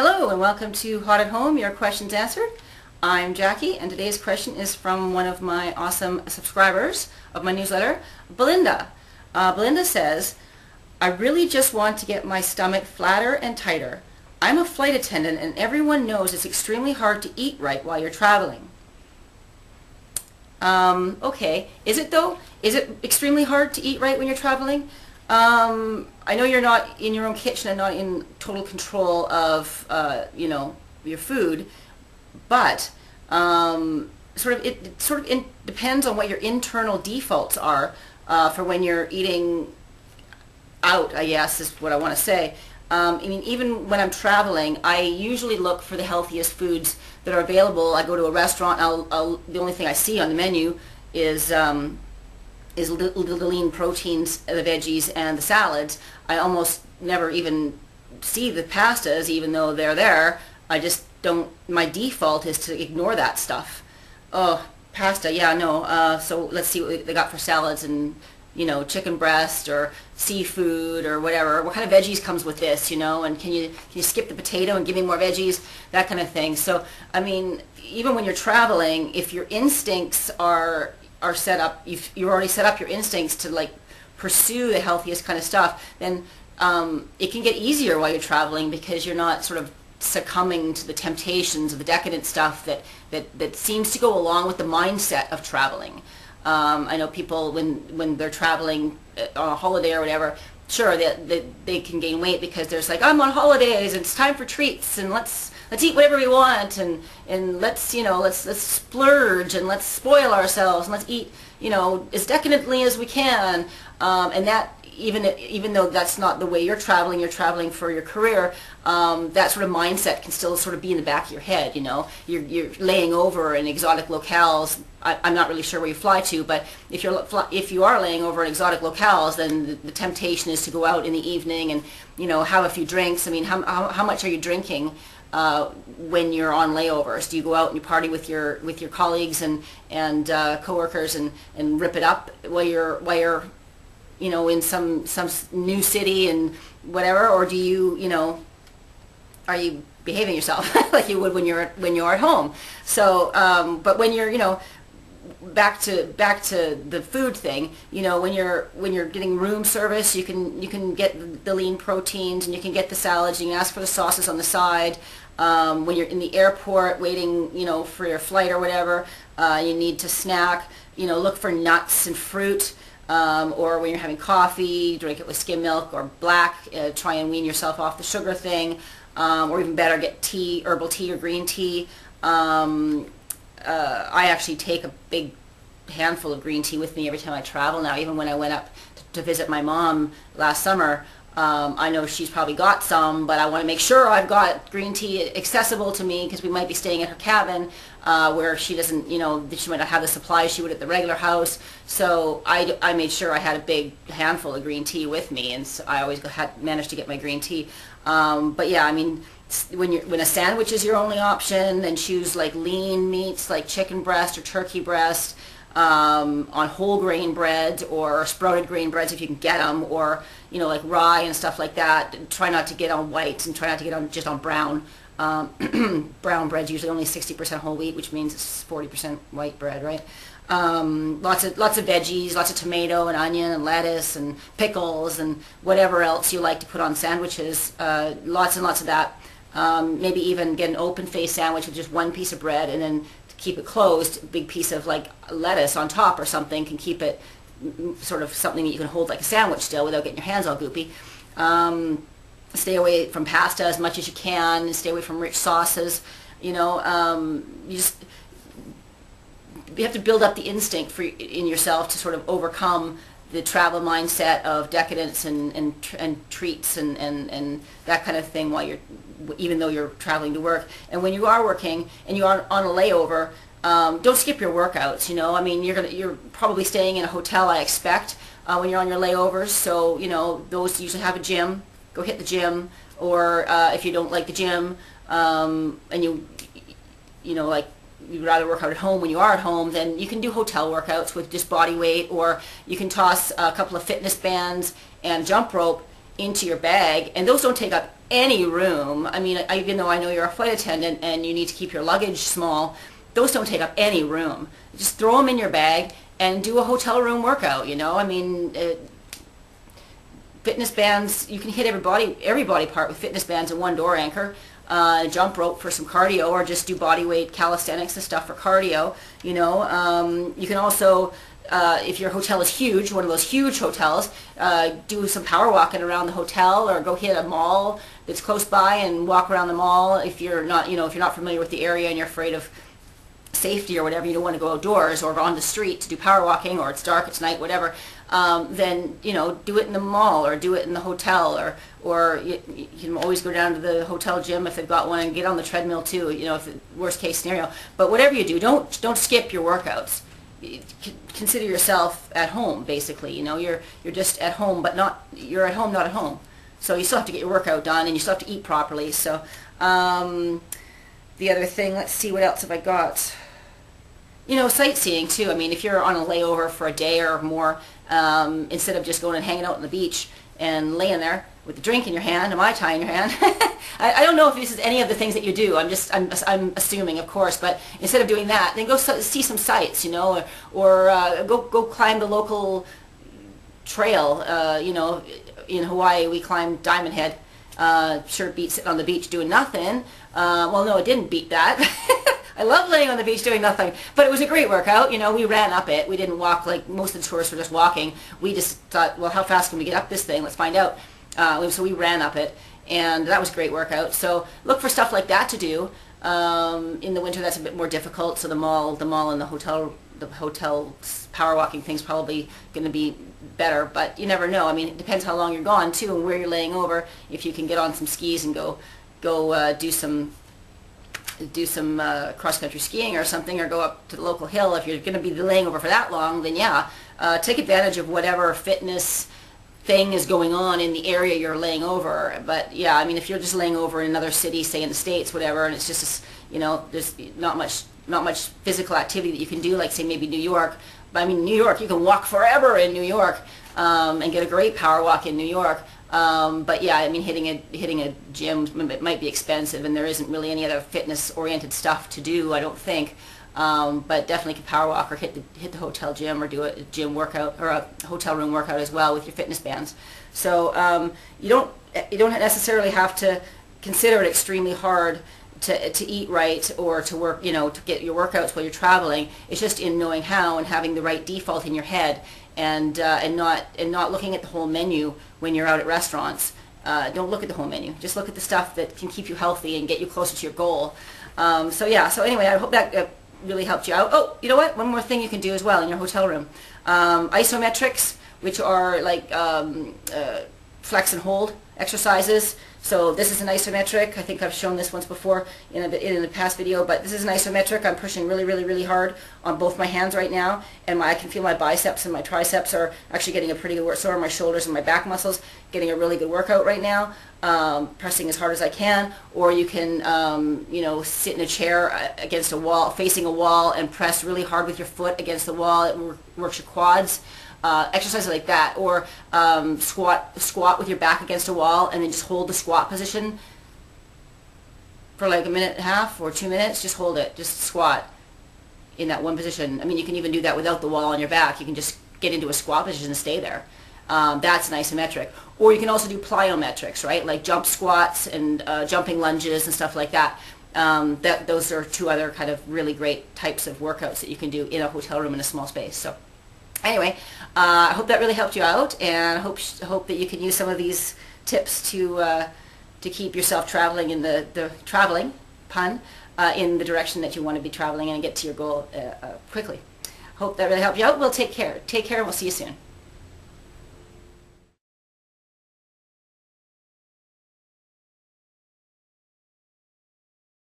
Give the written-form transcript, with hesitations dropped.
Hello and welcome to Hot at Home, your questions answered. I'm Jackie and today's question is from one of my awesome subscribers of my newsletter, Belinda. Belinda says, I really just want to get my stomach flatter and tighter. I'm a flight attendant and everyone knows it's extremely hard to eat right while you're traveling. Okay, is it though? Is it extremely hard to eat right when you're traveling? I know you're not in your own kitchen and not in total control of, your food, but it depends on what your internal defaults are for when you're eating out, I guess is what I want to say. Even when I'm traveling, I usually look for the healthiest foods that are available. I go to a restaurant, the only thing I see on the menu is the lean proteins, the veggies, and the salads. I almost never even see the pastas, even though they're there. I just don't, my default is to ignore that stuff. Oh, pasta, yeah, no. So let's see what they got for salads and, chicken breast or seafood or whatever. What kind of veggies comes with this, and can you skip the potato and give me more veggies? That kind of thing. So, even when you're traveling, if your instincts are set up, you've already set up your instincts to pursue the healthiest kind of stuff, then it can get easier while you're traveling because you're not sort of succumbing to the temptations of the decadent stuff that seems to go along with the mindset of traveling. I know people when they're traveling on a holiday or whatever, sure they can gain weight because there's I'm on holidays and it's time for treats and let's eat whatever we want and let's splurge and let's spoil ourselves and let's eat as decadently as we can, and that even though that's not the way you're traveling for your career, that sort of mindset can still sort of be in the back of your head. You're laying over in exotic locales. I'm not really sure where you fly to, but if you are laying over in exotic locales, then the temptation is to go out in the evening and have a few drinks. How much are you drinking when you're on layovers? Do you go out and you party with your colleagues and coworkers and rip it up while you're in some new city and whatever, or do you are you behaving yourself like you would when you're at home? So but when you're back to the food thing, when you're getting room service, you can get the lean proteins and you can get the salads, you can ask for the sauces on the side. When you're in the airport waiting for your flight or whatever, you need to snack, look for nuts and fruit. Or when you're having coffee, drink it with skim milk or black. Try and wean yourself off the sugar thing, or even better, get tea, herbal tea or green tea. I actually take a big handful of green tea with me every time I travel now. Even when I went up to visit my mom last summer, I know she's probably got some, but I want to make sure I've got green tea accessible to me because we might be staying at her cabin where she doesn't, she might not have the supplies she would at the regular house. So I made sure I had a big handful of green tea with me, and so I always managed to get my green tea. But yeah, when a sandwich is your only option, then choose lean meats like chicken breast or turkey breast. On whole grain bread or sprouted grain breads if you can get them, or rye and stuff like that. Try not to get on white and try not to get just on brown. Brown bread's usually only 60% whole wheat, which means it's 40% white bread, right? Lots of veggies, lots of tomato and onion and lettuce and pickles and whatever else you like to put on sandwiches. Lots and lots of that. Maybe even get an open-faced sandwich with just one piece of bread, and then keep it closed, a big piece of lettuce on top or something can keep it sort of something that you can hold like a sandwich still without getting your hands all goopy. Stay away from pasta as much as you can. Stay away from rich sauces. You have to build up the instinct in yourself to sort of overcome the travel mindset of decadence and treats and that kind of thing even though you're traveling to work. And when you are working and you are on a layover, don't skip your workouts. You're probably staying in a hotel, I expect, when you're on your layovers. So those usually have a gym. Go hit the gym, or if you don't like the gym and you'd rather work out at home when you are at home, then you can do hotel workouts with just body weight, or you can toss a couple of fitness bands and jump rope into your bag, and those don't take up any room. I mean, even though I know you're a flight attendant and you need to keep your luggage small, those don't take up any room. Just throw them in your bag and do a hotel room workout, you know. I mean, fitness bands, you can hit every body part with fitness bands and one door anchor. Jump rope for some cardio, or just do body weight calisthenics and stuff for cardio, you know. You can also, if your hotel is huge, one of those huge hotels, do some power walking around the hotel, or go hit a mall that's close by and walk around the mall. If you're not, you know, if you're not familiar with the area and you're afraid of safety or whatever, you don't want to go outdoors or on the street to do power walking, or it's dark, it's night, whatever, then, you know, do it in the mall or do it in the hotel, or you can always go down to the hotel gym if they've got one, and get on the treadmill too, you know, if worst case scenario. But whatever you do, don't skip your workouts. Consider yourself at home, basically. You know, you're just at home, but you're at home, not at home. So you still have to get your workout done, and you still have to eat properly. So the other thing, let's see, what else have I got? You know, sightseeing too. I mean, if you're on a layover for a day or more, instead of just going and hanging out on the beach and laying there with a drink in your hand, a Mai Tai in your hand. I don't know if this is any of the things that you do. I'm assuming, of course. But instead of doing that, then go see some sights, you know, or go climb the local trail. You know, in Hawaii we climbed Diamond Head. Sure beat sitting on the beach doing nothing. Well, no, it didn't beat that. I love laying on the beach doing nothing, but it was a great workout. You know, we ran up it. We didn't walk like most of the tourists were just walking. We just thought, well, how fast can we get up this thing? Let's find out. So we ran up it, and that was a great workout. So look for stuff like that to do. In the winter, that's a bit more difficult. So the mall and the hotel power walking thing's probably going to be better, but you never know. I mean, it depends how long you're gone too, and where you're laying over. If you can get on some skis and go do some cross-country skiing or something, or go up to the local hill. If you're going to be laying over for that long, then yeah, take advantage of whatever fitness thing is going on in the area you're laying over. But yeah, I mean, if you're just laying over in another city, say in the States, whatever, and it's just, you know, there's not much physical activity that you can do, like say maybe New York. But I mean, New York, you can walk forever in New York, and get a great power walk in New York. But yeah, I mean, hitting a gym, it might be expensive, and there isn't really any other fitness-oriented stuff to do, I don't think. But definitely can power walk or hit the hotel gym, or do a gym workout or a hotel room workout as well with your fitness bands. So you don't necessarily have to consider it extremely hard to eat right or to work, you know, to get your workouts while you're traveling. It's just in knowing how and having the right default in your head, and not looking at the whole menu when you're out at restaurants. Don't look at the whole menu. Just look at the stuff that can keep you healthy and get you closer to your goal. So yeah. So anyway, I hope that really helped you out. Oh, you know what? One more thing you can do as well in your hotel room: isometrics, which are like flex and hold exercises. So this is an isometric. I think I've shown this once before in a past video, but this is an isometric. I'm pushing really, really, really hard on both my hands right now, and I can feel my biceps and my triceps are actually getting a pretty good work. So are my shoulders and my back muscles, getting a really good workout right now. Pressing as hard as I can, or you can, you know, sit in a chair against a wall, facing a wall, and press really hard with your foot against the wall. It works your quads. Exercises like that, or squat with your back against a wall, and then just hold the squat position for like a minute and a half or 2 minutes. Just hold it, just squat in that one position. I mean, you can even do that without the wall on your back. You can just get into a squat position and stay there. That's an isometric. Or you can also do plyometrics, right? Like jump squats and jumping lunges and stuff like that. Those are two other kind of really great types of workouts that you can do in a hotel room in a small space. So anyway, I hope that really helped you out, and I hope that you can use some of these tips to keep yourself traveling in the traveling pun in the direction that you want to be traveling and get to your goal quickly. Hope that really helped you out. Well, take care. Take care, and we'll see you soon.